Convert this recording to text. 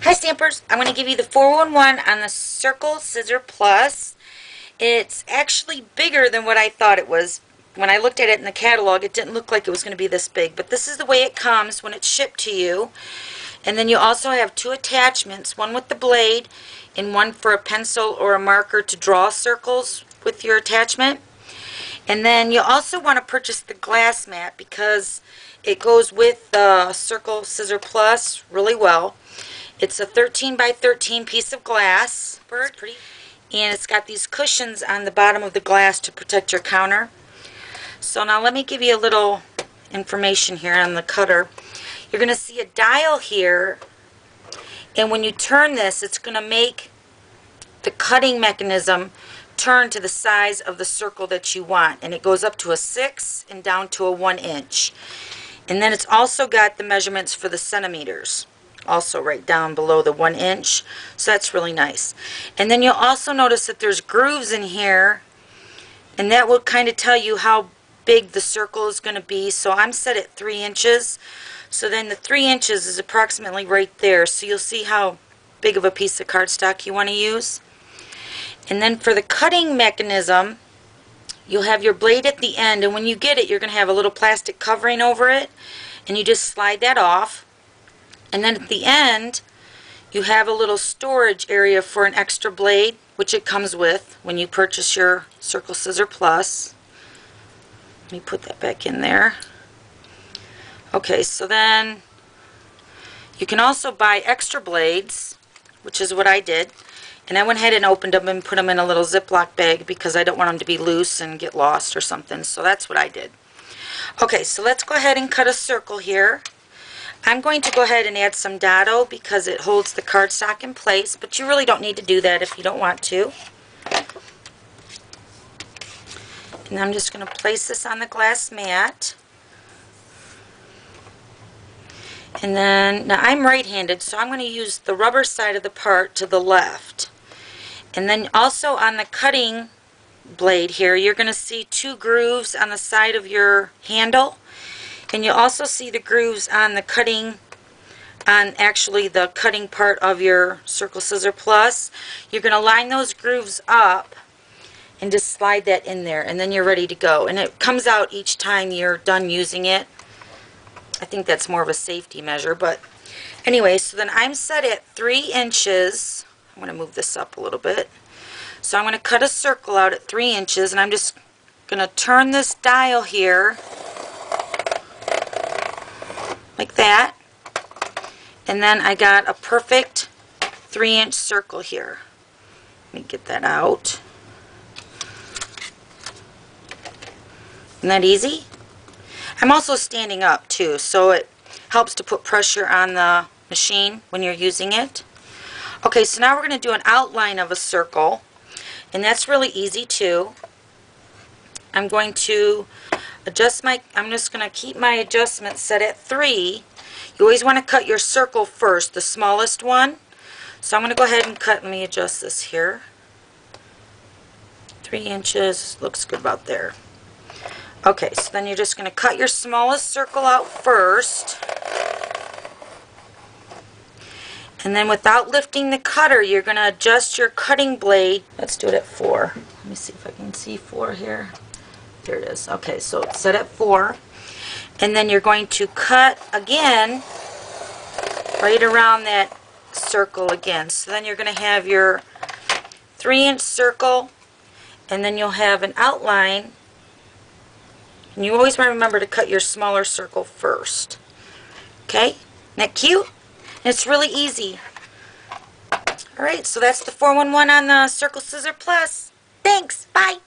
Hi Stampers, I'm going to give you the 411 on the Circle Scissor Plus. It's actually bigger than what I thought it was. When I looked at it in the catalog, it didn't look like it was going to be this big, but this is the way it comes when it's shipped to you. And then you also have two attachments, one with the blade and one for a pencil or a marker to draw circles with your attachment. And then you also want to purchase the glass mat because it goes with the Circle Scissor Plus really well. It's a 13 by 13 piece of glass, and it's got these cushions on the bottom of the glass to protect your counter. So now let me give you a little information here on the cutter. You're going to see a dial here, and when you turn this, it's going to make the cutting mechanism turn to the size of the circle that you want, and it goes up to a 6 and down to a 1 inch. And then it's also got the measurements for the centimeters, also right down below the 1 inch, so that's really nice. And then you'll also notice that there's grooves in here, and that will kind of tell you how big the circle is going to be. So I'm set at 3 inches, so then the 3 inches is approximately right there, so you'll see how big of a piece of cardstock you want to use. And then for the cutting mechanism, you'll have your blade at the end, and when you get it, you're going to have a little plastic covering over it, and you just slide that off. And then at the end, you have a little storage area for an extra blade, which it comes with when you purchase your Circle Scissor Plus. Let me put that back in there. Okay, so then you can also buy extra blades, which is what I did. And I went ahead and opened them and put them in a little Ziploc bag because I don't want them to be loose and get lost or something. So that's what I did. Okay, so let's go ahead and cut a circle here. I'm going to go ahead and add some dado because it holds the cardstock in place, but you really don't need to do that if you don't want to. And I'm just going to place this on the glass mat. And then, now I'm right-handed, so I'm going to use the rubber side of the part to the left. And then also on the cutting blade here, you're going to see two grooves on the side of your handle. And you'll also see the grooves on the cutting, on actually the cutting part of your Circle Scissor Plus. You're going to line those grooves up and just slide that in there, and then you're ready to go. And it comes out each time you're done using it. I think that's more of a safety measure, but anyway, so then I'm set at 3 inches. I'm going to move this up a little bit. So I'm going to cut a circle out at 3 inches, and I'm just going to turn this dial here like that, and then I got a perfect 3-inch circle here. Let me get that out. Isn't that easy? I'm also standing up too, so it helps to put pressure on the machine when you're using it. Okay, so now we're going to do an outline of a circle, and that's really easy too. I'm going to adjust I'm just going to keep my adjustment set at 3. You always want to cut your circle first, the smallest one. So I'm going to go ahead and cut. Let me adjust this here. 3 inches, looks good about there. Okay, so then you're just going to cut your smallest circle out first. And then without lifting the cutter, you're going to adjust your cutting blade. Let's do it at 4. Let me see if I can see 4 here. There it is. Okay, so it's set at 4. And then you're going to cut again right around that circle again. So then you're going to have your 3-inch circle, and then you'll have an outline. And you always want to remember to cut your smaller circle first. Okay? Isn't that cute? And it's really easy. Alright, so that's the 411 on the Circle Scissor Plus. Thanks. Bye.